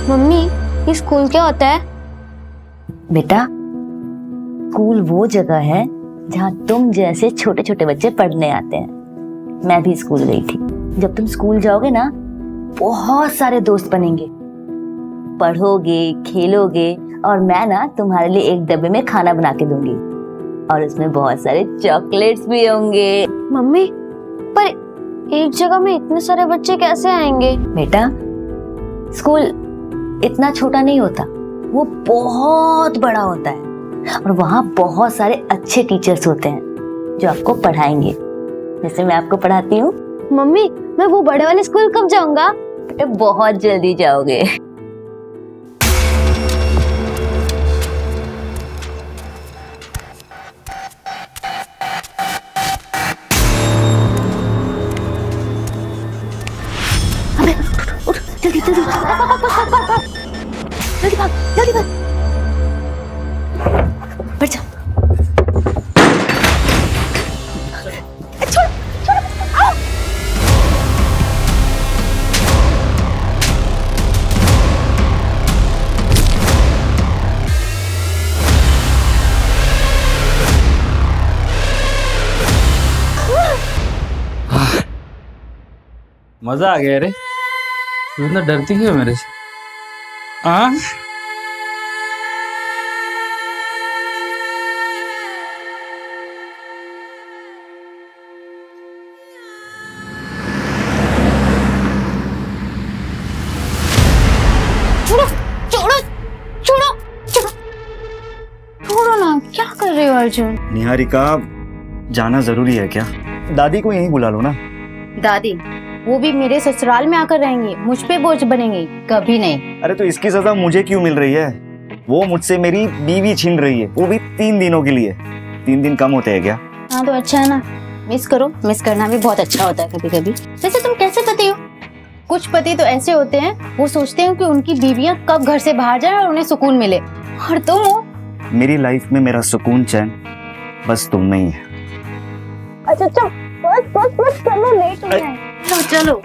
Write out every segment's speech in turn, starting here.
Mummy, ये school क्या होता है? बेटा, स्कूल वो जगह है जहाँ तुम जैसे छोटे छोटे बच्चे पढ़ने आते हैं। मैं भी स्कूल गई थी। जब तुम स्कूल जाओगे ना, बहुत सारे दोस्त बनेंगे, पढ़ोगे, खेलोगे, और मैं ना तुम्हारे लिए एक डब्बे में खाना बना के दूंगी और उसमें बहुत सारे चॉकलेट्स भी होंगे। मम्मी, पर एक जगह में इतने सारे बच्चे कैसे आएंगे? बेटा, स्कूल इतना छोटा नहीं होता, वो बहुत बड़ा होता है और वहाँ बहुत सारे अच्छे टीचर्स होते हैं जो आपको पढ़ाएंगे, जैसे मैं आपको पढ़ाती हूँ। मम्मी, मैं वो बड़े वाले स्कूल कब जाऊंगा? बेटा, बहुत जल्दी जाओगे। अबे, उठ, जल्दी जल्दी जल्दी भाग, जल्दी भाग, बैठ जा। छोड़, छोड़, आओ। मजा आ गया रे। तू इतना डरती क्यों है मेरे से? हाँ, छोड़ो, छोड़ो, छोड़ो, छोड़ो, छोड़ो ना। क्या कर रहे हो अर्जुन? निहारिका, जाना जरूरी है क्या? दादी को यहीं बुला लो ना। दादी, वो भी मेरे ससुराल में आकर रहेंगी, मुझ पे बोझ बनेंगी? कभी नहीं। अरे तो इसकी सजा मुझे क्यों मिल रही है? वो मुझसे मेरी बीवी छीन रही है, वो भी 3 दिनों के लिए। 3 दिन कम होते हैं क्या? हाँ तो अच्छा है ना, मिस करो। मिस करना भी बहुत अच्छा होता है कभी कभी। वैसे तुम कैसे पति हो? कुछ पति तो ऐसे होते हैं, वो सोचते हैं कि उनकी बीवियां कब घर से बाहर जाए और उन्हें सुकून मिले। और तुम हो? मेरी लाइफ में मेरा सुकून चैन बस तुम में ही है। अच्छा अच्छा, बस बस बस, चलो लेट हो गए। चलो चलो।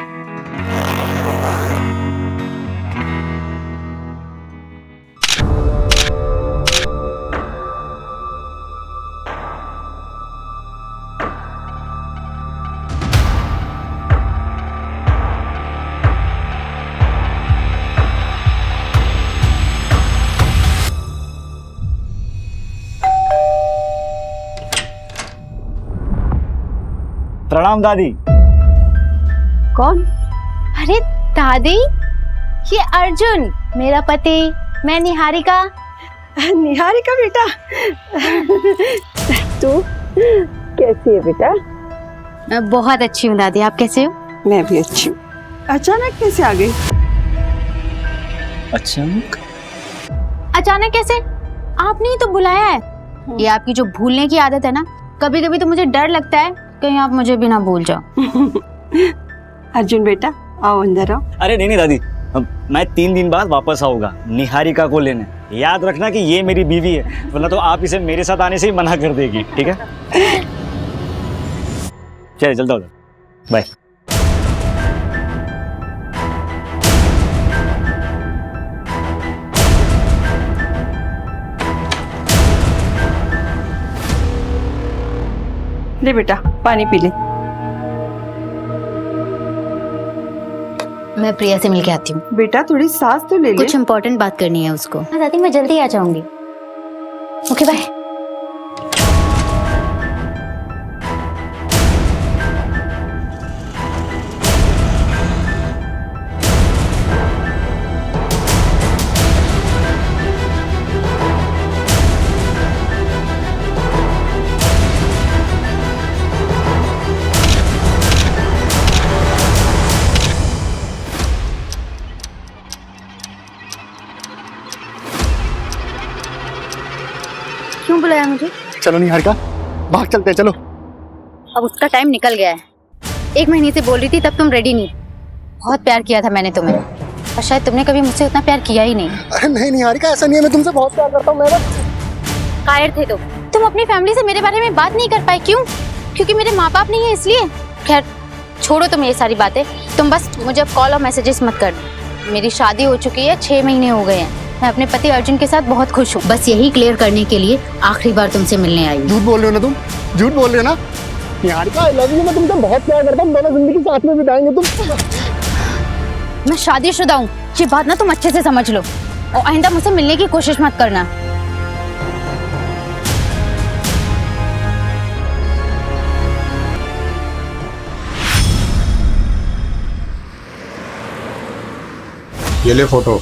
प्रणाम दादी। कौन? अरे दादी, ये अर्जुन मेरा पति, मैं निहारिका। निहारिका बेटा, तू कैसी है बेटा? मैं बहुत अच्छी हूँ दादी, आप कैसे हो? मैं भी अच्छी हूँ। अचानक कैसे आ गई? अचानक? अचानक कैसे? आपने ही तो बुलाया है। ये आपकी जो भूलने की आदत है ना, कभी कभी तो मुझे डर लगता है कहीं आप मुझे भी ना भूल जाओ। अर्जुन बेटा, आओ अंदर आओ। अरे नहीं नहीं दादी, मैं 3 दिन बाद वापस आऊंगा निहारिका को लेने। याद रखना कि ये मेरी बीवी है, वरना तो आप इसे मेरे साथ आने से ही मना कर देगी, ठीक है? चलिए चलता हूँ, बाय। ले बेटा, पानी पी ले। मैं प्रिया से मिलके आती हूँ। बेटा थोड़ी सांस तो ले ले। कुछ इम्पोर्टेंट बात करनी है उसको। हाँ दादी, मैं जल्दी आ जाऊंगी। Okay bye. क्यों बुलाया मुझे? चलो निहारिका, भाग चलते हैं, चलो। अब उसका टाइम निकल गया है। 1 महीने से बोल रही थी, तब तुम रेडी नहीं। बहुत प्यार किया था मैंने तुम्हें, और शायद तुमने कभी मुझसे उतना प्यार किया ही नहीं। अरे नहीं निहारिका, ऐसा नहीं है, मैं तुमसे बहुत प्यार करता हूँ। कायर थे तुम अपनी फैमिली से मेरे बारे में बात नहीं कर पाए। क्यों? क्योंकि मेरे माँ बाप नहीं है इसलिए? खैर छोड़ो तुम ये सारी बातें। तुम बस मुझे अब कॉल और मैसेजेस मत कर। मेरी शादी हो चुकी है, 6 महीने हो गए हैं। मैं अपने पति अर्जुन के साथ बहुत खुश हूँ। बस यही क्लियर करने के लिए आखिरी बार तुमसे मिलने आई हूँ। झूठ बोल रहे हो ना तुम, झूठ बोल रहे हो ना। निहारिका आई लव यू, मैं तुमसे बहुत प्यार करता हूँ, दोनों जिंदगी साथ में बिताएंगे तुम। मैं शादीशुदा हूँ, ये बात ना तुम अच्छे से समझ लो, और आइंदा मुझसे मिलने की कोशिश मत करना। ये ले फोटो,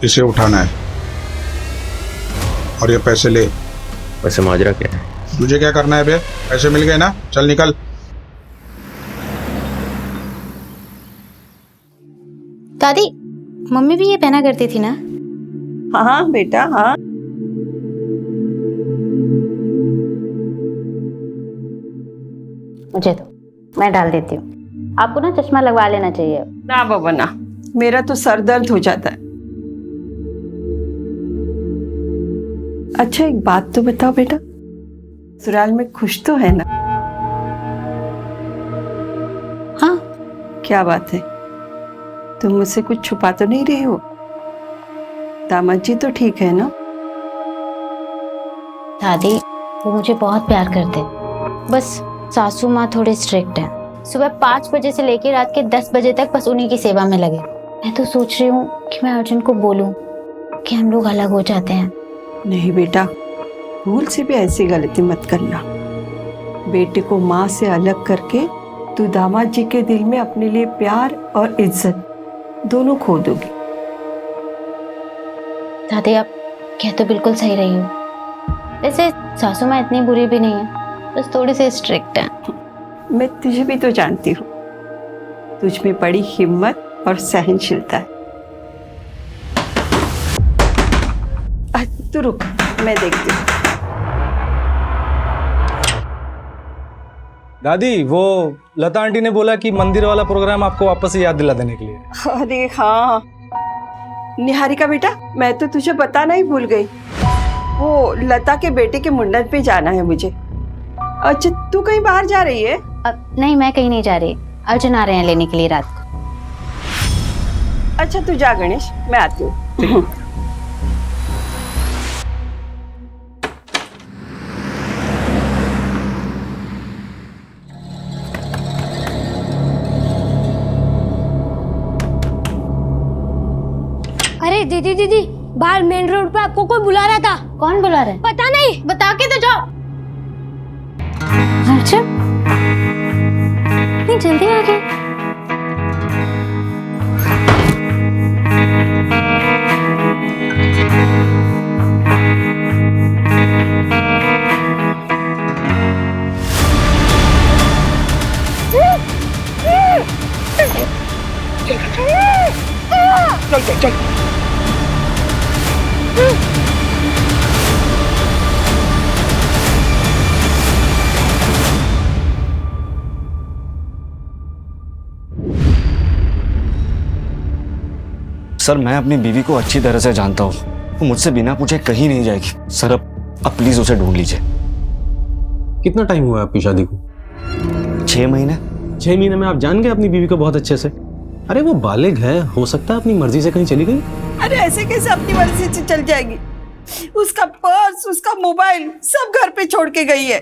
इसे उठाना है और ये पैसे ले। वैसे माजरा क्या है? तुझे क्या करना है बे? पैसे मिल गए ना, चल निकल। दादी, मम्मी भी ये पहना करती थी ना? हाँ बेटा हाँ। मुझे तो, मैं डाल देती हूँ। आपको ना चश्मा लगवा लेना चाहिए। ना बाबा ना, मेरा तो सर दर्द हो जाता है। अच्छा एक बात तो बताओ बेटा, ससुराल में खुश तो है ना? हाँ। क्या बात है, तुम मुझसे कुछ छुपा तो नहीं रही हो? दामाद जी तो ठीक है ना? दादी, वो मुझे बहुत प्यार करते हैं। बस सासू माँ थोड़े स्ट्रिक्ट हैं। सुबह 5 बजे से लेकर रात के 10 बजे तक बस उन्हीं की सेवा में लगे। मैं तो सोच रही हूँ कि मैं अर्जुन को बोलूँ कि हम लोग अलग हो जाते हैं। नहीं बेटा, भूल से भी ऐसी गलती मत करना। बेटे को माँ से अलग करके तू दामाद जी के दिल में अपने लिए प्यार और इज्जत दोनों खो दोगी। दादी, आप कह तो बिल्कुल सही रही हो। वैसे सासू माँ इतनी बुरी भी नहीं है, बस थोड़ी सी स्ट्रिक्ट है। मैं तुझे भी तो जानती हूँ, तुझ में बड़ी हिम्मत और सहनशीलता है। तू रुक, मैं देखती हूँ। दादी, वो लता आंटी ने बोला कि मंदिर वाला प्रोग्राम आपको वापस से याद दिला देने के लिए। अरे हाँ निहारिका बेटा, मैं तो तुझे बताना ही भूल गई। वो लता के बेटे के मुंडन पे जाना है मुझे। अच्छा तू कहीं बाहर जा रही है? नहीं, मैं कहीं नहीं जा रही। अर्जुन आ रहे हैं लेने के लिए रात को। अच्छा तू जा गणेश, मैं आती हूँ। अरे दीदी, बाहर मेन रोड पे आपको कोई बुला रहा था। कौन बुला रहा है? पता नहीं, बता के तो जाओ। अर्जुन, इतनी जल्दी आ गए? चल चल चल। सर, मैं अपनी बीवी को अच्छी तरह से जानता हूँ, वो मुझसे बिना पूछे कहीं नहीं जाएगी। सर अब प्लीज उसे ढूंढ लीजिए। कितना टाइम हुआ है आपकी शादी को? 6 महीने। 6 महीने में आप जान गए अपनी बीवी को बहुत अच्छे से? अरे वो बालिग है, हो सकता है अपनी मर्जी से कहीं चली गई। अरे ऐसे कैसे अपनी मर्जी से चल जाएगी? उसका पर्स, उसका मोबाइल सब घर पे छोड़ के गई है।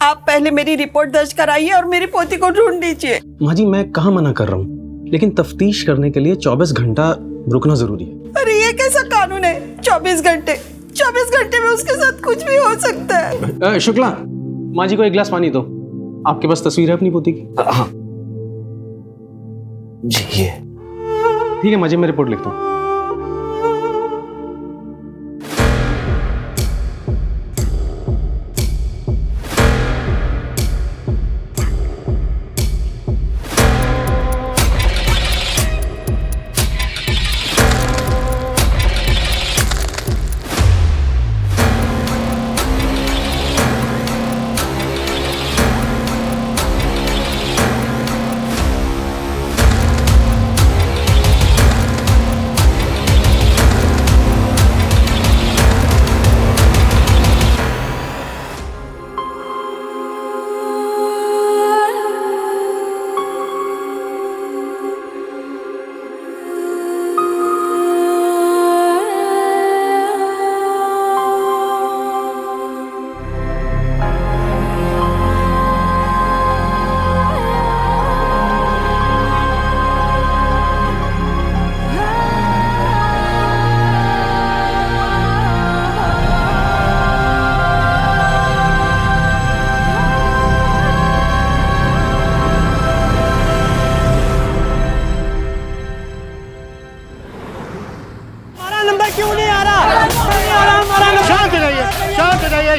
आप पहले मेरी रिपोर्ट दर्ज कराइए और मेरी पोती को ढूंढ लीजिए। माँ जी, मैं कहाँ मना कर रहा हूँ, लेकिन तफ्तीश करने के लिए 24 घंटा रुकना जरूरी है। अरे ये कैसा कानून है? 24 घंटे? 24 घंटे में उसके साथ कुछ भी हो सकता है। शुक्ला, माँ जी को एक गिलास पानी दो। आपके पास तस्वीर है अपनी पोती की? हाँ जी, ये ठीक है माँ जी, मैं रिपोर्ट लिखता हूँ।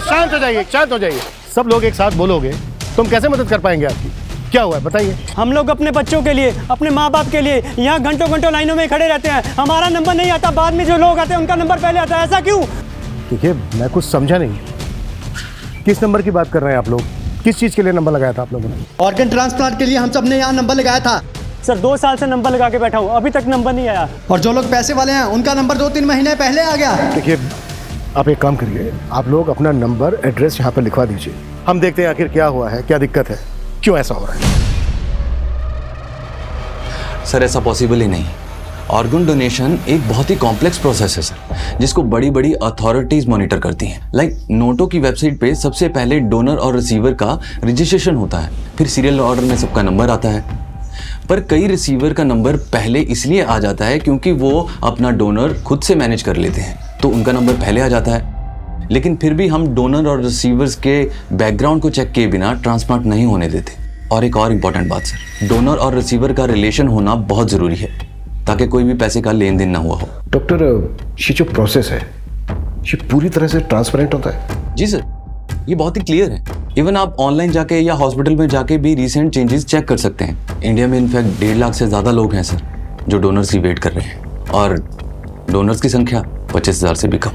शांत हो जाइए, शांत हो जाइए। सब लोग एक साथ बोलोगे तो हम कैसे मदद कर पाएंगे आपकी? क्या हुआ है बताइए। हम लोग अपने बच्चों के लिए, अपने माँ बाप के लिए यहाँ घंटों घंटों लाइनों में खड़े रहते हैं। हमारा नंबर नहीं आता, बाद में जो लोग आते हैं उनका नंबर पहले आता है। ऐसा क्यों? देखिए, मैं कुछ समझा नहीं। किस नंबर की बात कर रहे हैं आप लोग? किस चीज़ के लिए नंबर लगाया था आप लोगों ने? ऑर्गन ट्रांसप्लांट के लिए हम सब ने यहाँ नंबर लगाया था सर। 2 साल से नंबर लगा के बैठा हूँ, अभी तक नंबर नहीं आया। और जो लोग पैसे वाले हैं उनका नंबर 2-3 महीने पहले आ गया। देखिए, आप एक काम करिए, आप लोग अपना नंबर, एड्रेस यहाँ पर लिखवा दीजिए। हम देखते हैं आखिर क्या हुआ है, क्या दिक्कत है, क्यों ऐसा हो रहा है। सर ऐसा पॉसिबल ही नहीं। ऑर्गन डोनेशन एक बहुत ही कॉम्प्लेक्स प्रोसेस है सर, जिसको बड़ी बड़ी अथॉरिटीज मॉनिटर करती हैं। लाइक नोटो की वेबसाइट पे सबसे पहले डोनर और रिसीवर का रजिस्ट्रेशन होता है, फिर सीरियल ऑर्डर में सबका नंबर आता है। पर कई रिसीवर का नंबर पहले इसलिए आ जाता है क्योंकि वो अपना डोनर खुद से मैनेज कर लेते हैं, तो उनका नंबर पहले आ जाता है। लेकिन फिर भी हम डोनर और रिसीवर्स के बैकग्राउंड को चेक किए बिना ट्रांसप्लांट नहीं होने देते। और एक और इम्पॉर्टेंट बात सर, डोनर और रिसीवर का रिलेशन होना बहुत ज़रूरी है ताकि कोई भी पैसे का लेन देन ना हुआ हो। डॉक्टर, ये जो प्रोसेस है ये पूरी तरह से ट्रांसपेरेंट होता है? जी सर, ये बहुत ही क्लियर है। इवन आप ऑनलाइन जाके या हॉस्पिटल में जाके भी रिसेंट चेंजेस चेक कर सकते हैं। इंडिया में इनफैक्ट 1.5 लाख से ज़्यादा लोग हैं सर जो डोनर्स की वेट कर रहे हैं, और डोनर्स की संख्या 25,000 से भी कम।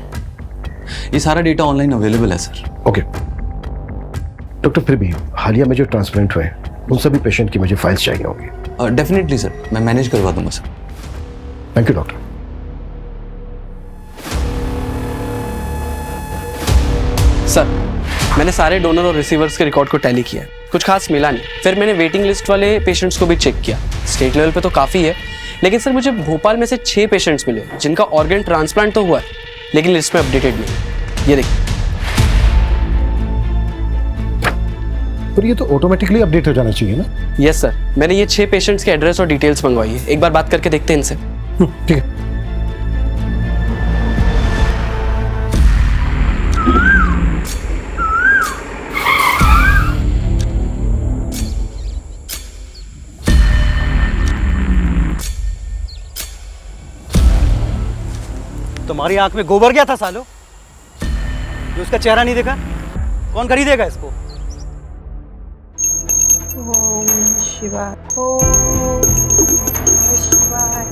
ये सारा डेटा ऑनलाइन अवेलेबल है सर। ओके डॉक्टर, फिर भी हालिया में जो ट्रांसप्लांट हुए उन सभी पेशेंट की मुझे फाइल्स चाहिए होंगी। डेफिनेटली सर, मैं मैनेज करवा दूंगा sir. Thank you doctor. Sir मैंने सारे डोनर और रिसीवर्स के रिकॉर्ड को टैली किया, कुछ खास मिला नहीं। फिर मैंने वेटिंग लिस्ट वाले पेशेंट्स को भी चेक किया। स्टेट लेवल पे तो काफ़ी है, लेकिन सर मुझे भोपाल में से 6 पेशेंट्स मिले जिनका ऑर्गन ट्रांसप्लांट तो हुआ है, लेकिन लिस्ट में अपडेटेड नहीं। ये देखिए। पर ये तो ऑटोमेटिकली अपडेट हो जाना चाहिए ना? यस सर, मैंने ये 6 पेशेंट्स के एड्रेस और डिटेल्स मंगवाई है। एक बार बात करके देखते हैं इनसे। ठीक है। तुम्हारी आंख में गोबर गया था सालो, जो उसका चेहरा नहीं देखा? कौन खरीदेगा इसको? ओम शिवाय, ओम शिवाय।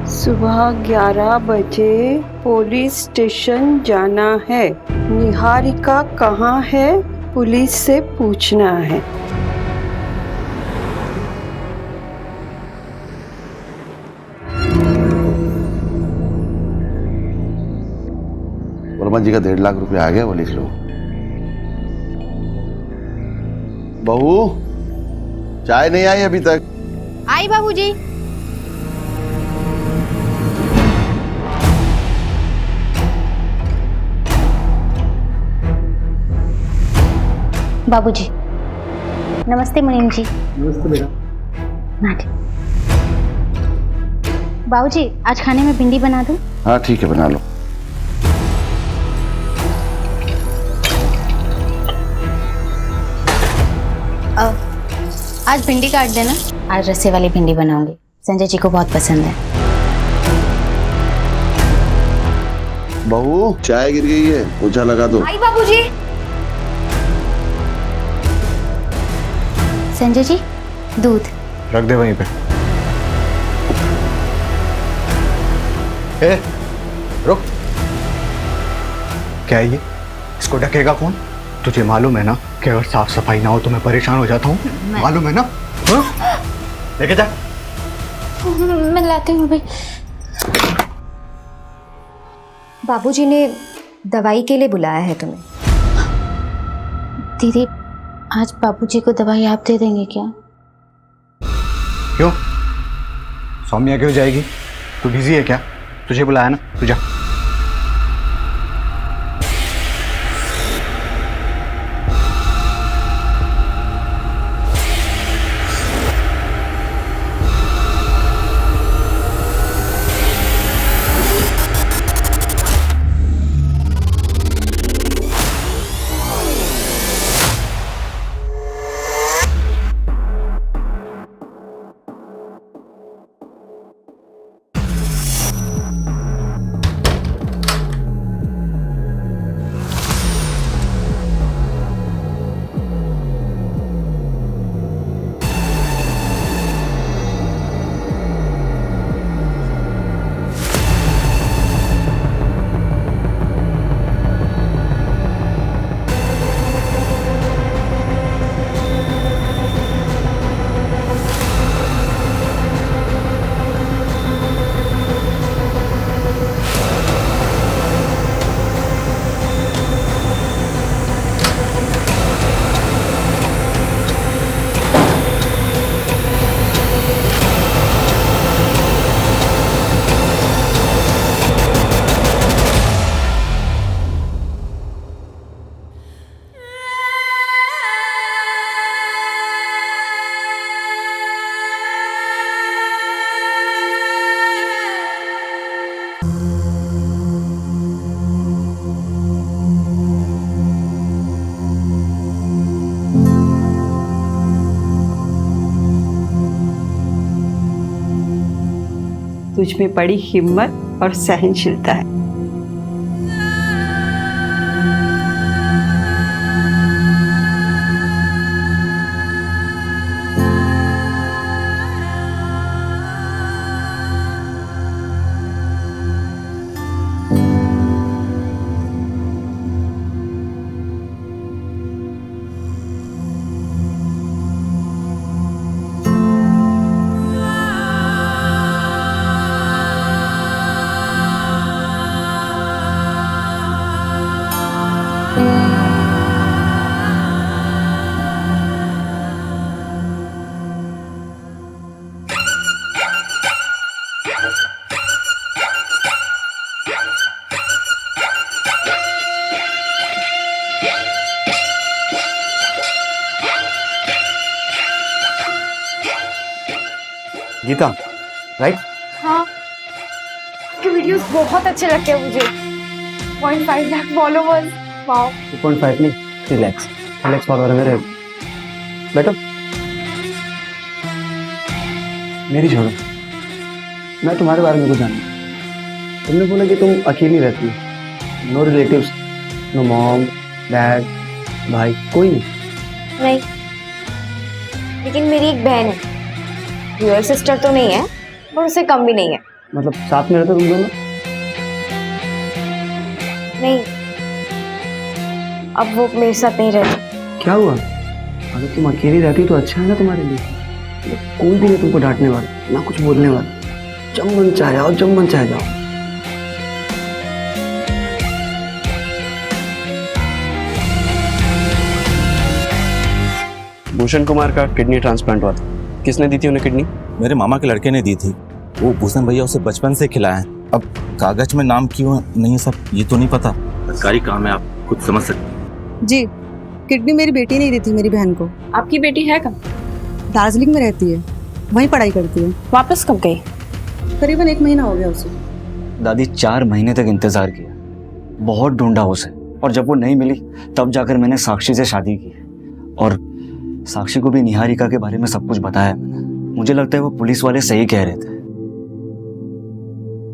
सुबह 11 बजे पुलिस स्टेशन जाना है। निहारिका कहाँ है? पुलिस से पूछना है। वर्मा जी का 1.5 लाख रुपया आ गया, वो लिख लो। बहू, चाय नहीं आई अभी तक? आई बाबूजी। बाबूजी नमस्ते। मुनीम जी नमस्ते बेटा। बाबूजी आज खाने में भिंडी बना दूं? हाँ ठीक है, बना लो। आज भिंडी काट देना। आज रस्से वाली भिंडी बनाऊंगी, संजय जी को बहुत पसंद है। बहू, चाय गिर गई है, पोछा लगा दो। आई बाबूजी। संजय जी दूध रख दे वहीं पे। ए, रुक। क्या है ये? इसको ढकेगा कौन? तुझे मालूम है ना कि अगर साफ सफाई ना हो तो मैं परेशान हो जाता हूँ, मालूम है ना? लेके जा। मैं लाती हूँ अभी। बाबूजी ने दवाई के लिए बुलाया है तुम्हें। दीदी आज बाबूजी को दवाई आप दे देंगे क्या? क्यों? सौम्या क्यों जाएगी? तू बिजी है क्या? तुझे बुलाया ना, तू जा। तुझ में बड़ी हिम्मत और सहनशीलता है। गीता, राइट? हाँ, आपके वीडियोस बहुत अच्छे लगते हैं मुझे। 0.5 लाख फॉलोवर्स, वाओ। 2.5 नहीं, रिलैक्स फॉलोवर मेरे। बैठो, मेरी छोड़ो, मैं तुम्हारे बारे में कुछ जानूं। तुमने बोला कि तुम अकेली रहती हो, no relatives, no mom, dad, भाई, कोई नहीं? नहीं, लेकिन मेरी एक बहन है। रियल सिस्टर तो नहीं है, पर उससे कम भी नहीं है। मतलब साथ में रहते तुम दोनों? नहीं, अब वो मेरे साथ नहीं रहती। क्या हुआ? अगर तुम अकेली रहती तो अच्छा है ना तुम्हारे लिए। कोई भी नहीं तुमको डांटने वाला, ना कुछ बोलने वाला। जब मन चाहे जाओ, जब मन चाहे जाओ। भूषण कुमार का किडनी ट्रांसप्लांट हुआ था। किसने दी थी उन्हें किडनी? मेरे मामा के लड़के ने दी थी। वो भूषण भैया उसे बचपन से खिलाए। अब कागज में नाम क्यों नहीं है सब ये तो नहीं पता। सरकारी काम है, आप खुद समझ सकते हैं। जी, किडनी मेरी बेटी ने दी थी मेरी बहन को। आपकी बेटी है कहाँ? दार्जिलिंग में रहती है, वहीं पढ़ाई करती है। वापस कब गई? करीबन 1 महीना हो गया उसे। दादी 4 महीने तक इंतजार किया, बहुत ढूंढा उसे, और जब वो नहीं मिली तब जाकर मैंने साक्षी से शादी की। और साक्षी को भी निहारिका के बारे में सब कुछ बताया मैंने। मुझे लगता है वो पुलिस वाले सही कह रहे थे,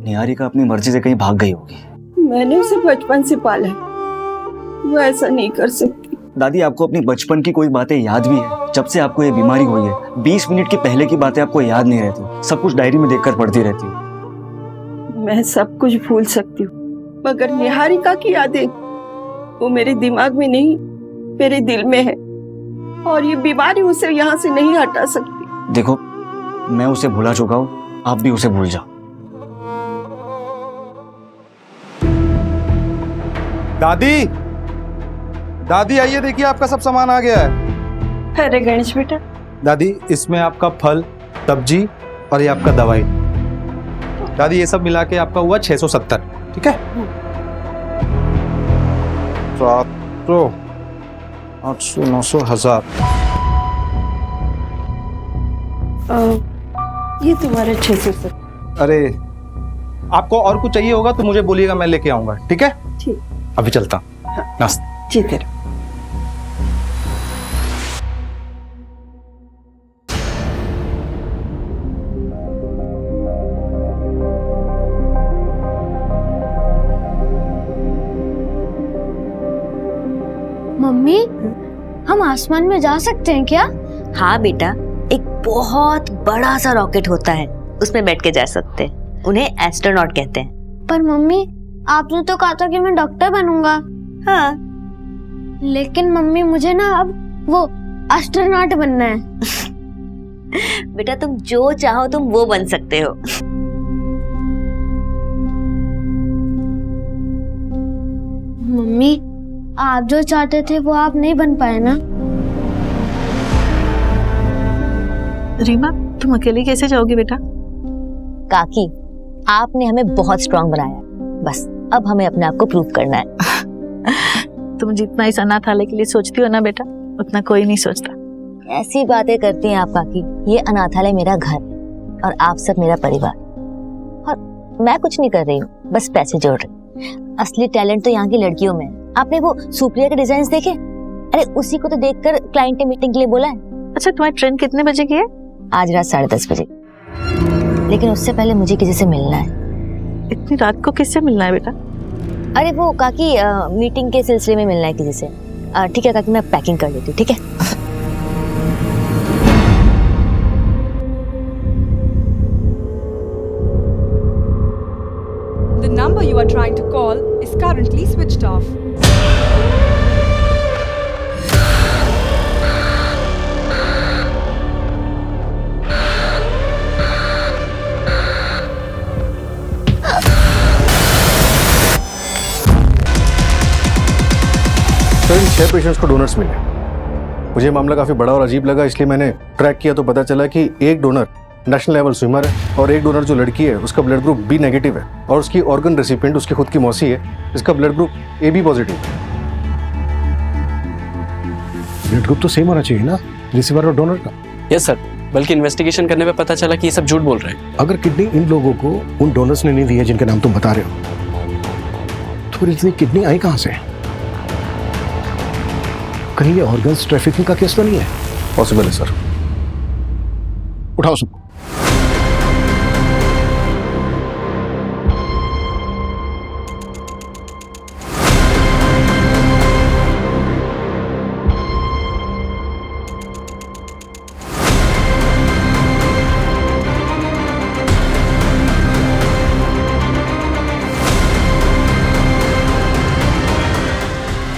निहारिका अपनी मर्जी से कहीं भाग गई होगी। मैंने उसे बचपन से पाला है, वो ऐसा नहीं कर सकती। दादी, आपको अपनी बचपन की कोई बातें याद भी है? जब से आपको ये बीमारी हुई है 20 मिनट की पहले की बातें आपको याद नहीं रहती, सब कुछ डायरी में देखकर पढ़ती रहती हूँ। मैं सब कुछ भूल सकती हूँ, मगर निहारिका की यादें वो मेरे दिमाग में नहीं, मेरे दिल में है, और ये बीमारी उसे यहाँ से नहीं हटा सकती। देखो, मैं उसे भुला चुका हूँ, आप भी उसे भूल जाओ। दादी, दादी आइए, देखिए आपका सब सामान आ गया है। अरे गणेश बेटा। दादी, इसमें आपका फल, सब्जी और ये आपका दवाई। दादी, ये सब मिला के आपका हुआ 670, ठीक है? 700, 800, 900, 1000। ये तुम्हारा 670। अरे, आपको और कुछ चाहिए होगा तो मुझे बोलिएगा, मैं लेके आऊंगा, ठीक है? ठीक। अभी चलता हूँ। नाश्ता। जी तेरा। मम्मी, हम आसमान में जा सकते हैं क्या? हाँ बेटा, एक बहुत बड़ा सा रॉकेट होता है, उसमें बैठ के जा सकते हैं। उन्हें एस्ट्रोनॉट कहते हैं। पर मम्मी, आपने तो कहा था कि मैं डॉक्टर बनूंगा। हाँ, लेकिन मम्मी मुझे ना अब वो एस्ट्रोनॉट बनना है। बेटा, तुम जो चाहो तुम वो बन सकते हो। मम्मी, आप जो चाहते थे वो आप नहीं बन पाए ना? रीमा, तुम अकेले कैसे जाओगी बेटा? काकी, आपने हमें बहुत स्ट्रांग बनाया, बस अब हमें अपने आप को प्रूव करना है। तुम जितना इस अनाथालय के लिए सोचती हो ना बेटा, उतना कोई नहीं सोचता। ऐसी बातें करती हैं आप काकी। ये अनाथालय मेरा घर और आप सब मेरा परिवार, और मैं कुछ नहीं कर रही हूँ, बस पैसे जोड़ रही हूँ। असली टैलेंट तो यहाँ की लड़कियों में है। आपने वो सुप्रिया के डिजाइन देखे? अरे उसी को तो देखकर क्लाइंट ने मीटिंग के लिए बोला है। अच्छा, तुम्हारी ट्रेन कितने बजे की है? आज रात 10:30 बजे। लेकिन उससे पहले मुझे किसी से मिलना है। इतनी रात को किससे मिलना है बेटा? अरे वो काकी मीटिंग के सिलसिले में मिलना है किसी से। ठीक है काकी, मैं पैकिंग कर लेती हूँ, ठीक है? The number you are trying to call is currently switched off. Sir in 6 patients को डोनर्स मिले। मुझे मामला काफ़ी बड़ा और अजीब लगा, इसलिए मैंने ट्रैक किया तो पता चला कि एक डोनर नेशनल लेवल स्विमर है और एक डोनर जो लड़की है उसका ब्लड ग्रुप बी नेगेटिव है और उसकी ऑर्गन रेसिपिएंट उसकी खुद की मौसी है, इसका blood group A B positive है। ब्लड ग्रुप तो सेम होना चाहिए ना रिसीवर और डोनर का। यस सर, बल्कि इन्वेस्टिगेशन करने पे पता चला कि ये सब झूठ बोल रहे हैं। अगर किडनी इन लोगों को उन डोनर्स ने नहीं दी है जिनके नाम तुम बता रहे हो, तो इतनी किडनी आई कहाँ से? कहीं ये ऑर्गन्स ट्रैफिकिंग का केस तो नहीं है? पॉसिबल है सर। उठाओ सबको।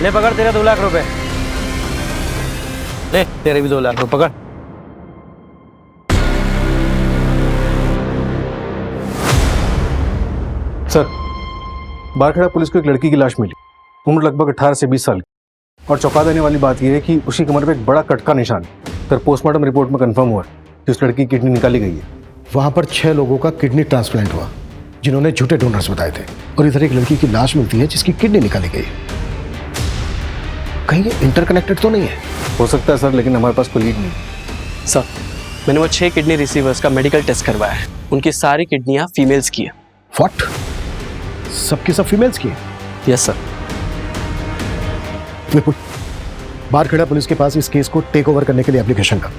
ले पकड़, तेरा 2 लाख रुपए। ले तेरे भी 2 लाख रुपए पकड़। सर, बारखेड़ा पुलिस को एक लड़की की लाश मिली, उम्र लगभग 18 से 20 साल की, और चौंका देने वाली बात यह है कि उसकी कमर पे एक बड़ा कट का निशान है। सर, पोस्टमार्टम रिपोर्ट में कंफर्म हुआ कि उस लड़की की किडनी निकाली गई है। वहां पर 6 लोगों का किडनी ट्रांसप्लांट हुआ जिन्होंने झूठे डोनर्स बताए थे, और इधर एक लड़की की लाश मिलती है जिसकी किडनी निकाली गई है। कहीं ये इंटरकनेक्टेड तो नहीं है? हो सकता है सर, लेकिन हमारे पास कोई लीड नहीं। सर, मैंने वो 6 किडनी रिसीवर्स का मेडिकल टेस्ट करवाया है, उनकी सारी किडनियां फीमेल्स की है। व्हाट? सबकी सब फीमेल्स की है? Yes sir. Vipul, Barkheda police के पास इस केस को टेक ओवर करने के लिए एप्लीकेशन का।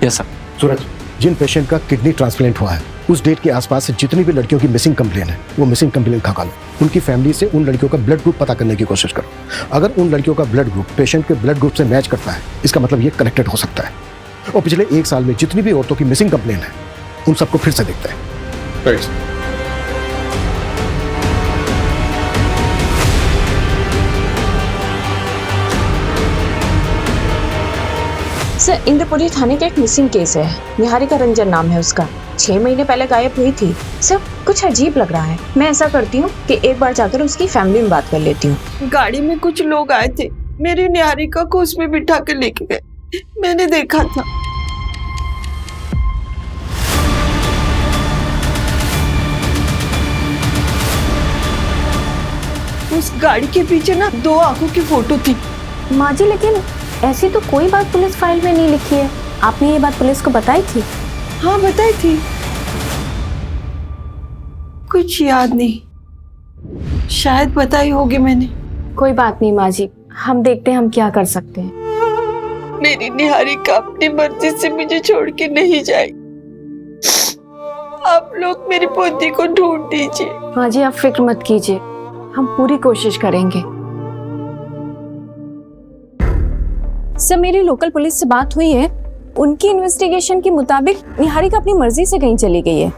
Yes sir. सूरज, जिन पेशेंट का किडनी ट्रांसप्लांट हुआ है उस डेट के आसपास से जितनी भी लड़कियों की मिसिंग कंप्लेन है वो मिसिंग कंप्लेन खा लो। उनकी फैमिली से उन लड़कियों का ब्लड ग्रुप पता करने की कोशिश करो। अगर उन लड़कियों का ब्लड ग्रुप पेशेंट के ब्लड ग्रुप से मैच करता है, इसका मतलब ये कनेक्टेड हो सकता है। और पिछले 1 साल में जितनी भी औरतों की मिसिंग कंप्लेन है उन सबको फिर से देखते हैं। सर, इंद्रपुरी थाने का एक मिसिंग केस है। निहारिका रंजन नाम है उसका। 6 महीने पहले गायब हुई थी। सर, कुछ अजीब लग रहा है। मैं ऐसा करती हूँ कि एक बार जाकर उसकी फैमिली में बात कर लेती हूँ। गाड़ी में कुछ लोग आए थे, मेरी निहारिका को उसमें बिठा के लेके गए। मैंने देखा था। उस गाड़ी के पीछे ना 2 आंखों की फोटो थी। माँ जी, लेकिन ऐसी तो कोई बात पुलिस फाइल में नहीं लिखी है। आपने ये बात पुलिस को बताई थी? हाँ, बताई थी। कुछ याद नहीं, शायद बताई होगी मैंने। कोई बात नहीं माँ जी, हम देखते हैं हम क्या कर सकते हैं। मेरी निहारिका अपनी मर्जी से मुझे छोड़ के नहीं जाएगी। आप लोग मेरी पोती को ढूंढ दीजिए। माँ जी, आप फिक्र मत कीजिए, हम पूरी कोशिश करेंगे। सर, मेरी लोकल पुलिस से बात हुई है। उनकी इन्वेस्टिगेशन के मुताबिक निहारिका अपनी मर्जी से कहीं चली गई है।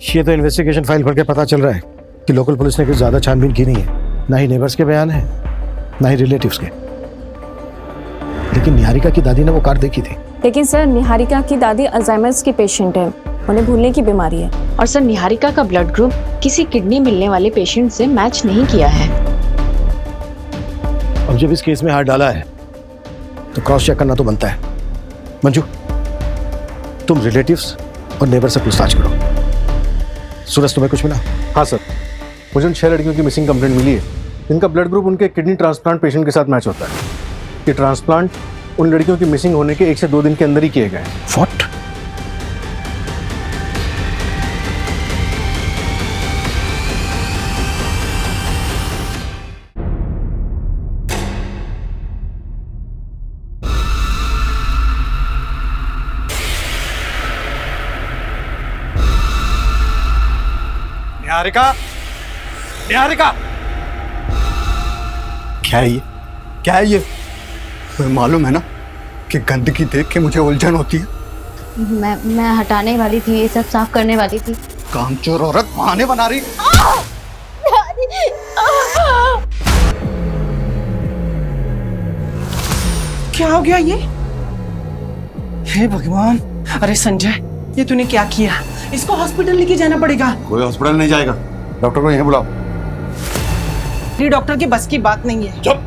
ये तो इन्वेस्टिगेशन फाइल पढ़ के पता चल रहा है कि लोकल पुलिस ने कुछ ज्यादा छानबीन की नहीं है। ना ही नेबर्स के बयान है, ना ही रिलेटिव्स के। लेकिन निहारिका की दादी ने वो कार देखी थी। लेकिन सर, निहारिका की दादी अल्जाइमर्स की पेशेंट है, उन्हें भूलने की बीमारी है। और सर, निहारिका का ब्लड ग्रुप किसी किडनी मिलने वाले पेशेंट से मैच नहीं किया है। अब जब इस केस में हाथ डाला है तो क्रॉस चेक करना तो बनता है। मंजू, तुम रिलेटिव्स और नेबर से पूछताछ करो। सूरज, तुम्हें कुछ मिला? हाँ सर, मुझे उन 6 लड़कियों की मिसिंग कंप्लेंट मिली है। इनका ब्लड ग्रुप उनके किडनी ट्रांसप्लांट पेशेंट के साथ मैच होता है। ये ट्रांसप्लांट उन लड़कियों की मिसिंग होने के 1 से 2 दिन के अंदर ही किए गए। व्हाट? निहारिका, निहारिका, क्या है ये? क्या है ये? तुम्हें मालूम है ना कि गंदगी देख के मुझे उलझन होती है। मैं हटाने वाली थी, ये सब साफ करने वाली थी। कामचोर औरत बहाने बना रही। क्या हो गया ये? हे भगवान, अरे संजय, ये तूने क्या किया? इसको हॉस्पिटल लेके जाना पड़ेगा। कोई हॉस्पिटल नहीं जाएगा, डॉक्टर को यहीं बुलाओ। ये डॉक्टर के बस की बात नहीं है। चुप,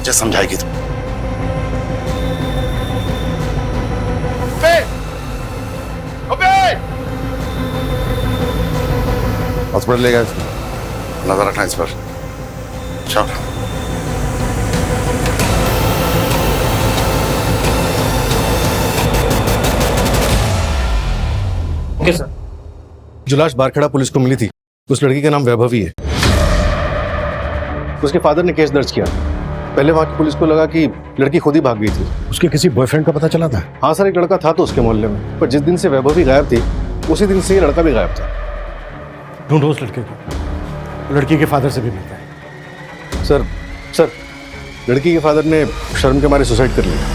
क्या समझाएगी तुम? हॉस्पिटल ले गए, नजर रखना इस पर। चल। Okay sir. जो लाश बारखेड़ा पुलिस को मिली थी उस लड़की का नाम वैभवी है। उसके फादर ने केस दर्ज किया। पहले वहां की पुलिस को लगा कि लड़की खुद ही भाग गई थी। उसके किसी बॉयफ्रेंड का पता चला था? हाँ सर, एक लड़का था तो उसके मोहल्ले में, पर जिस दिन से वैभवी गायब थी उसी दिन से ये लड़का भी गायब था। ढूंढो उस लड़के को, लड़की के फादर से भी मिलता है। सर, लड़की के फादर ने शर्म के मारे सुसाइड कर लिया।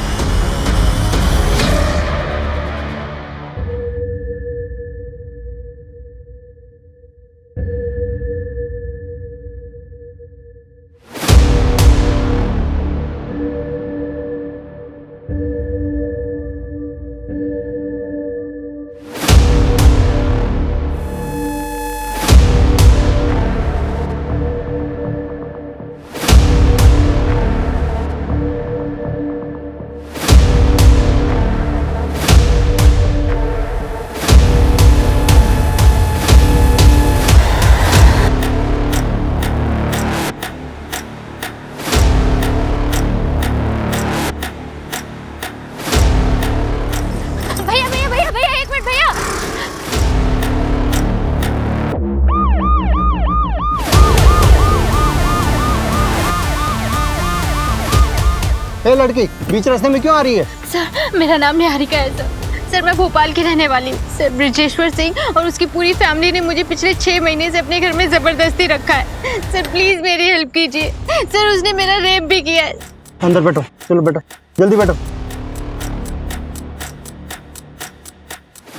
ए लड़की, बीच रास्ते में क्यों आ रही है? सर, मेरा नाम निहारिका है सर। सर, मैं भोपाल की रहने वाली हूँ। सर, ब्रिजेश्वर सिंह और उसकी पूरी फैमिली ने मुझे पिछले 6 महीने से अपने घर में जबरदस्ती रखा है। सर, प्लीज मेरी हेल्प कीजिए। सर, उसने मेरा रेप भी किया है। अंदर बैठो, चलो बैठो, जल्दी बैठो।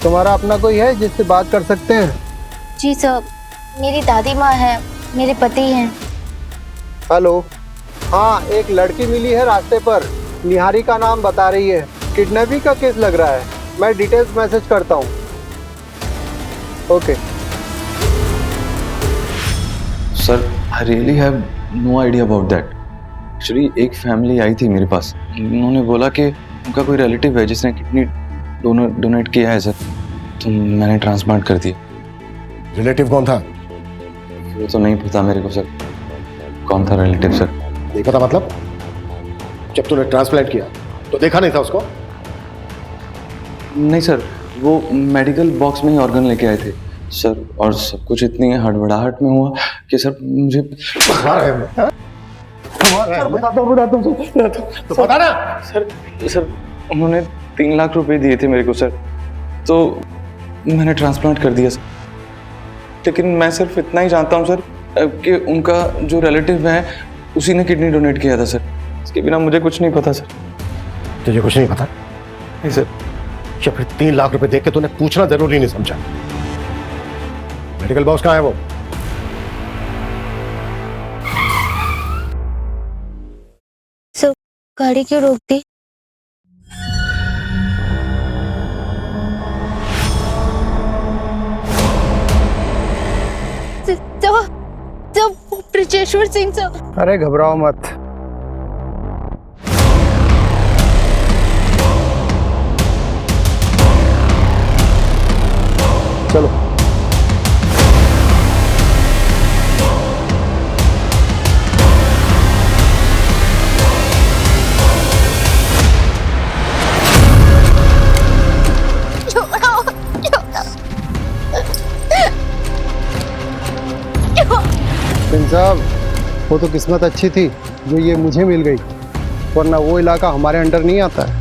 तुम्हारा अपना कोई है जिससे बात कर सकते हैं? जी सर, मेरी दादी माँ है, मेरे पति हैं। हेलो, हाँ, एक लड़की मिली है रास्ते पर, निहारिका नाम बता रही है। किडनैपिंग का केस लग रहा है। मैं डिटेल्स मैसेज करता हूँ। Okay sir, I really have no idea about that. Actually एक फैमिली आई थी मेरे पास, उन्होंने बोला कि उनका कोई रिलेटिव है जिसने किडनी डोनेट किया है सर, तो मैंने ट्रांसप्लांट कर दिया। रिलेटिव कौन था? वो तो नहीं पता मेरे को सर, कौन था रिलेटिव सर। नहीं पता मतलब? जब तूने ट्रांसप्लांट किया तो देखा नहीं था उसको? नहीं सर, वो मेडिकल बॉक्स में ही ऑर्गन लेके आए थे सर, और सब कुछ इतनी हड़बड़ाहट में हुआ कि सर मुझे तो पता ना सर उन्होंने 3 लाख रुपए दिए थे मेरे को सर, तो मैंने ट्रांसप्लांट कर दिया सर। लेकिन मैं सिर्फ इतना ही जानता हूँ सर कि उनका जो रिलेटिव है उसी ने किडनी डोनेट किया था सर, इसके बिना मुझे कुछ नहीं पता सर। तुझे कुछ नहीं पता? नहीं सर। या फिर 3 लाख रुपए देख के तूने पूछना जरूरी नहीं समझा? मेडिकल बॉक्स कहाँ है वो? सर, गाड़ी क्यों रोक दी? ब्रिजेश्वर सिंह सर। अरे घबराओ मत। चलो सिंह साहब, वो तो किस्मत अच्छी थी जो ये मुझे मिल गई, वरना वो इलाका हमारे अंडर नहीं आता है।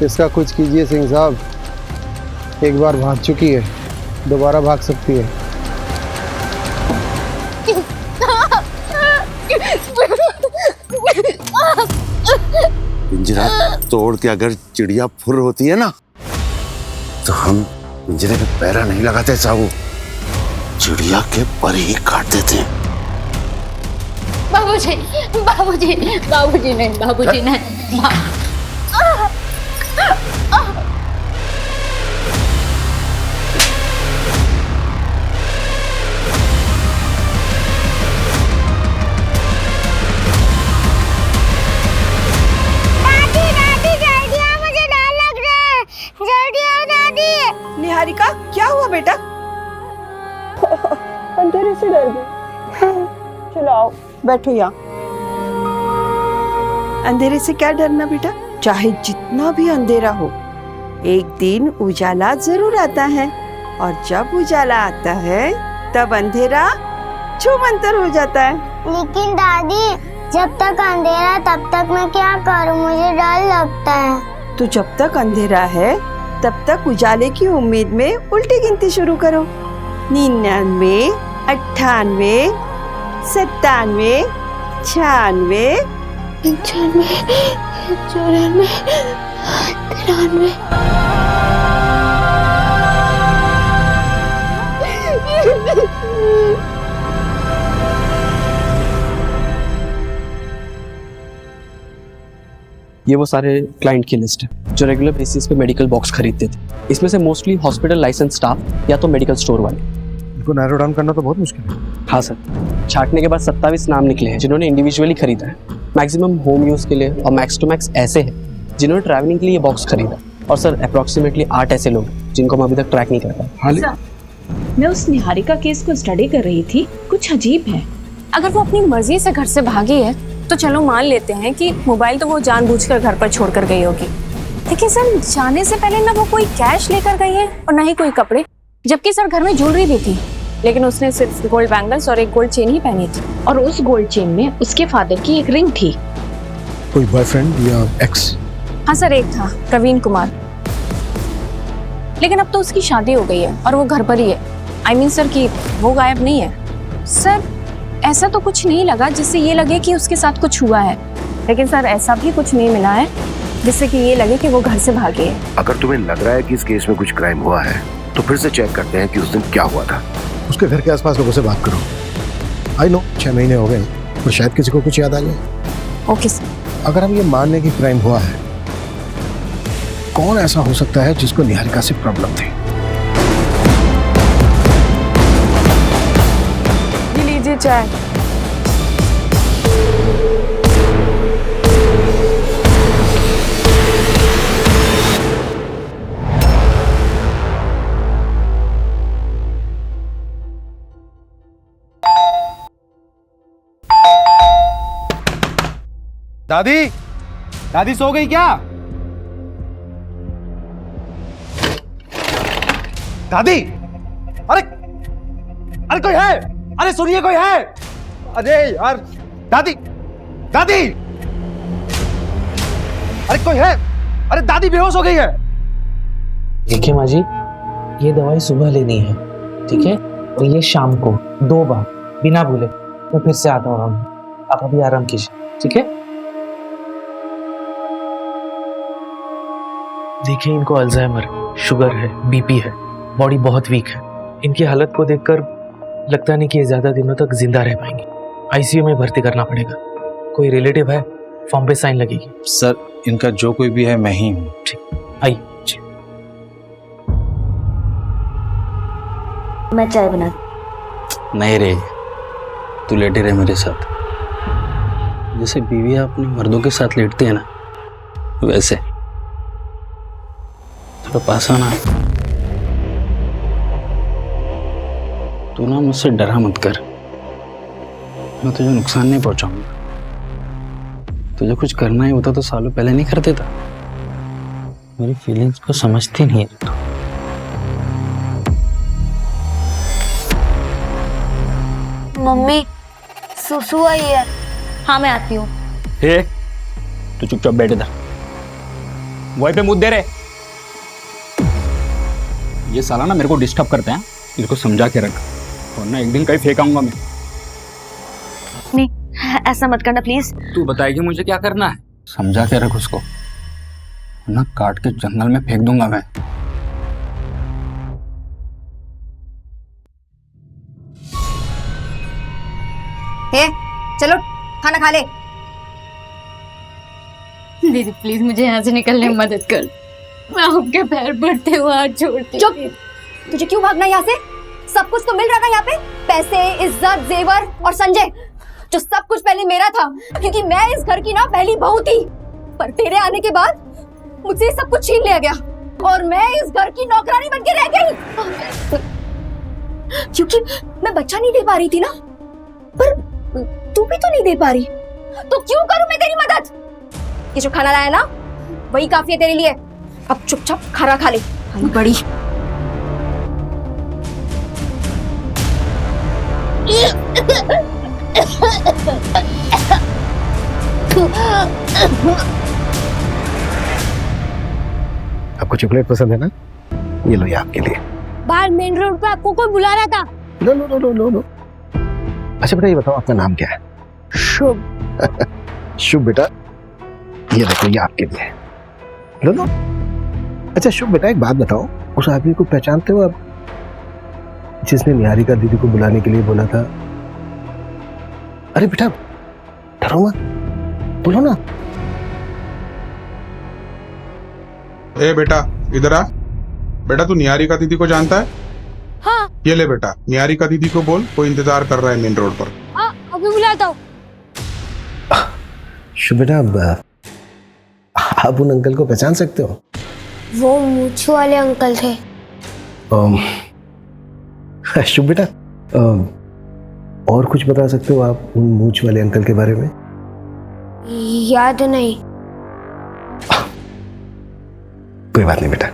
इसका कुछ कीजिए सिंह साहब, एक बार भाग चुकी है, दोबारा भाग सकती है। पिंजरा तोड़ के अगर चिड़िया फुर होती है ना, तो हम पिंजरे पे पैरा नहीं लगाते साहू, चिड़िया के पर ही काट देते हैं। बाबूजी, बाबूजी, बाबूजी नहीं, बाबूजी नहीं। निहारिका, क्या हुआ बेटा? अंधेरे से डर गई। चलो आओ, बैठो यहाँ। अंधेरे से क्या डरना बेटा, चाहे जितना भी अंधेरा हो, एक दिन उजाला जरूर आता है, और जब उजाला आता है तब अंधेरा छूमंतर हो जाता है। लेकिन दादी, जब तक अंधेरा तब तक मैं क्या करूं, मुझे डर लगता है। तो जब तक अंधेरा है तब तक उजाले की उम्मीद में उल्टी गिनती शुरू करो। 99, 98, 97, 96, 95, 94, 93। ये वो सारे क्लाइंट की लिस्ट है जो रेगुलर बेसिस पे मेडिकल बॉक्स खरीदते थे। इसमें से मोस्टली हॉस्पिटल लाइसेंस स्टाफ या तो मेडिकल स्टोर वाले। इनको नैरो डाउन करना तो बहुत मुश्किल है। हाँ सर, छाटने के बाद 27 नाम निकले हैं जिन्होंने इंडिविजुअली खरीदा है। मैक्सिमम होम यूज के लिए और मैक्स टू मैक्स ऐसे हैं जिन्होंने ट्रैवलिंग के लिए ये बॉक्स खरीदा। और सर अप्रॉक्सीमेटली 8 ऐसे लोग जिनको हम अभी तक ट्रैक नहीं कर पाए। मैं उस निहारिका केस को स्टडी कर रही थी, कुछ अजीब है। अगर वो अपनी मर्जी से घर से भागी है तो चलो मान लेते हैं कि मोबाइल तो वो जानबूझकर घर पर छोड़कर गई होगी, लेकिन सर जाने से पहले ना वो कोई कैश लेकर गई है और ना ही कोई कपड़े, जबकि सर घर में ज्वेलरी भी थी, लेकिन उसने सिर्फ गोल्ड बैंगल्स और एक गोल्ड चेन ही पहनी थी। और उस गोल्ड चेन में उसके फादर की एक रिंग थी। कोई बॉयफ्रेंड या एक्स? हाँ सर, एक था प्रवीण कुमार, लेकिन अब तो उसकी शादी हो गई है और वो घर पर ही है। आई मीन सर कि वो गायब नहीं है। सर ऐसा तो कुछ नहीं लगा जिससे ये लगे कि उसके साथ कुछ हुआ है, लेकिन सर ऐसा भी कुछ नहीं मिला है जिससे कि ये लगे कि वो घर से भागी है। अगर तुम्हें लग रहा है कि इस केस में कुछ क्राइम हुआ है तो फिर से चेक करते हैं कि उस दिन क्या हुआ था। उसके घर के आसपास लोगों से बात करो। आई नो 6 महीने हो गए, पर शायद किसी को कुछ याद आ जाए। Okay sir. अगर हम ये मान लें कि क्राइम हुआ है, कौन ऐसा हो सकता है जिसको निहारिका से प्रॉब्लम थी? ये लीजिए चाय। दादी, दादी सो गई क्या? दादी, अरे अरे कोई है? अरे सुनिए, कोई है? अरे यार, दादी, दादी, अरे कोई है? अरे दादी बेहोश हो गई है। देखिए माँ जी, ये दवाई सुबह लेनी है, ठीक है? और ये शाम को 2 बार बिना भूले। मैं फिर से आता हूँ, आप अभी आराम कीजिए, ठीक है? देखिए, इनको अल्जाइमर, शुगर है, बीपी है, बॉडी बहुत वीक है। इनकी हालत को देखकर लगता नहीं कि ये ज्यादा दिनों तक जिंदा रह पाएंगे। आईसीयू में भर्ती करना पड़ेगा। कोई रिलेटिव है? फॉर्म पे साइन लगेगी। सर, इनका जो कोई भी है मैं ही हूँ। ठीक, आइए। मैं चाय बना। नहीं रे, तू लेटे रहे मेरे साथ। जैसे बीवियां अपने मर्दों के साथ लेटती है ना, वैसे थोड़ा पास आना। तू ना मुझसे डरा मत कर, मैं तुझे नुकसान नहीं पहुंचाऊंगा। तुझे कुछ करना ही होता तो सालों पहले नहीं कर देता। मेरी फीलिंग्स को समझती नहीं है तू। मम्मी सुसु आई है। हाँ मैं आती हूँ। हे, तू चुपचाप बैठ इधर। वहीं पे मुद्दे रहे। ये साला ना मेरे को डिस्टर्ब करते हैं, इसको समझा के रख, वरना एक दिन कहीं फेंकाऊंगा मैं। नहीं, ऐसा मत करना प्लीज। तू बताएगी मुझे क्या करना है? समझा के रख उसको, वरना काट के जंगल में फेंक दूंगा मैं। हे, चलो खाना खा ले। दीदी प्लीज मुझे यहाँ से निकलने में मदद कर, मैं आपके पैर पड़ते हुए हाथ छोड़ती। चुप, तुझे क्यों भागना यहाँ से? सब कुछ तो मिल रहा था यहाँ पे, पैसे, इज्जत, जेवर और संजय, जो सब कुछ पहले मेरा था, क्योंकि मैं इस घर की ना पहली बहू थी। पर तेरे आने के बाद मुझसे सब कुछ छीन लिया गया और मैं इस घर की नौकरानी बनके रह गई, क्योंकि मैं बच्चा नहीं दे पा रही थी ना। पर तू भी तो नहीं दे पा रही, तो क्यों करूं मैं तेरी मदद? ये जो खाना लाया ना, वही काफी है तेरे लिए। अब चुपचाप खाना खा ले, बड़ी। आपको चॉकलेट पसंद है ना? ये लो, ये आपके लिए। बाहर मेन रोड पे आपको कोई बुला रहा था। No no no no no no. अच्छा बेटा, ये बताओ आपका नाम क्या है? शुभ। शुभ बेटा, ये देखो, ये आपके लिए। लो लो। अच्छा शुभ बेटा, एक बात बताओ, उस आदमी को पहचानते हो आप, जिसने निहारिका दीदी को बुलाने के लिए बोला था? अरे बेटा डरो मत, बोलो ना। ए बेटा इधर आ। बेटा तू निहारिका दीदी को जानता है? हाँ। ये ले बेटा, निहारिका दीदी को बोल, कोई इंतजार कर रहा है मेन रोड पर। हाँ, अभी बुलाता हूँ। शुभ बेटा, आप उन अंकल को पहचान सकते हो? वो मूंछ वाले अंकल थे। शुभ बेटा, और कुछ बता सकते हो आप उन मूंछ वाले अंकल के बारे में? याद नहीं। कोई बात नहीं बेटा।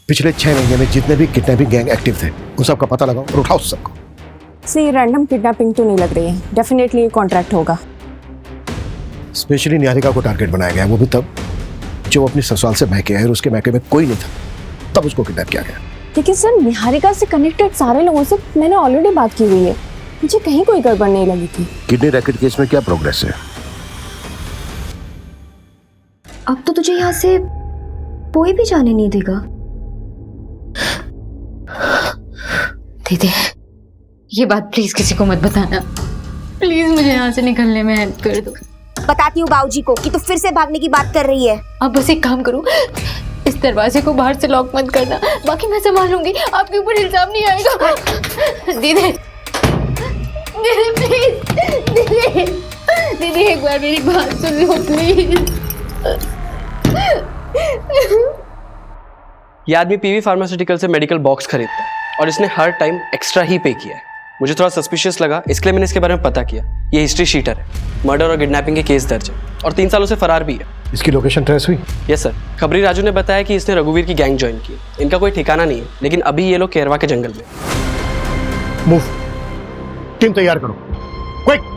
पिछले 6 महीने में जितने भी किडनैपिंग गैंग एक्टिव थे, उन सबका पता लगाओ और उठाओ सबको। से ये रैंडम किडनैपिंग तो नहीं लग रही है, डेफिनेटली ये कॉन्ट्रैक्ट होगा। स्पेशली निहारिका को टारगेट बनाया गया, वो भी तब जब अपनी ससुराल से मैके आए और उसके मैके में कोई नहीं था, तब उसको किडनैप किया गया। लेकिन सर, निहारिका से कनेक्टेड सारे लोगों से मैंने ऑलरेडी बात की हुई है, मुझे कहीं कोई गड़बड़ नहीं लगी थी। किडनी रैकेट केस में क्या प्रोग्रेस है? अब तो तुझे यहाँ से कोई भी जाने नहीं देगा। दीदी ये बात प्लीज किसी को मत बताना, प्लीज मुझे यहाँ से निकलने में हेल्प कर दो। बताती हूँ बाबूजी को कि तू फिर से भागने की बात कर रही है। आप बस एक काम करो, इस दरवाजे को बाहर से लॉक मत करना, बाकी मैं संभालूंगी, आपके ऊपर इल्जाम नहीं आएगा। दीदी दीदी प्लीज, दीदी दीदी एक बार मेरी बात सुन लो प्लीज। ये आदमी पीवी फार्मास्यूटिकल से मेडिकल बॉक्स खरीदता है और इसने हर टाइम एक्स्ट्रा ही पे किया है। मुझे थोड़ा सस्पिशियस लगा, इसलिए मैंने इसके बारे में पता किया। ये हिस्ट्री शीटर है, मर्डर और किडनैपिंग के केस दर्ज है और 3 सालों से फरार भी है। इसकी लोकेशन ट्रेस हुई? यस सर, खबरी राजू ने बताया कि इसने रघुवीर की गैंग ज्वाइन की। इनका कोई ठिकाना नहीं है, लेकिन अभी ये लोग केरवा के जंगल में। मूव, टीम तैयार करो, क्विक।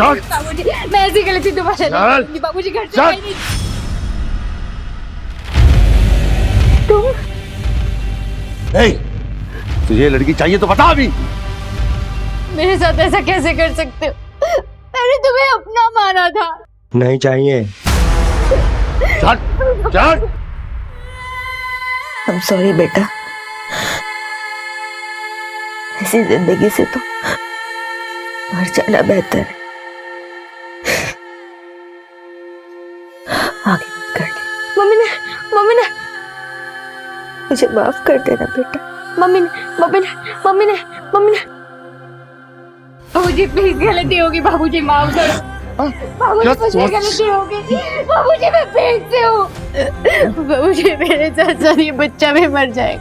बाबूजी, मैं ऐसी गलती दोबारा नहीं करूंगी। बाबूजी घर से नहीं। तुम? तुझे लड़की चाहिए तो बता अभी। मेरे साथ ऐसा कैसे कर सकते हो? मैंने तुम्हें अपना माना था, नहीं चाहिए। I'm sorry बेटा, ऐसी जिंदगी से तो मर जाना बेहतर है। आगे मत कर ले। मम्मी ने मुझे माफ कर देना बेटा। मम्मी ने बाबूजी प्लीज, गलती होगी बाबूजी, माफ करो बाबूजी, मुझे गलती होगी बाबूजी, मैं पेट से हूँ बाबूजी, मेरे साथ साथ ये बच्चा भी मर जाएगा।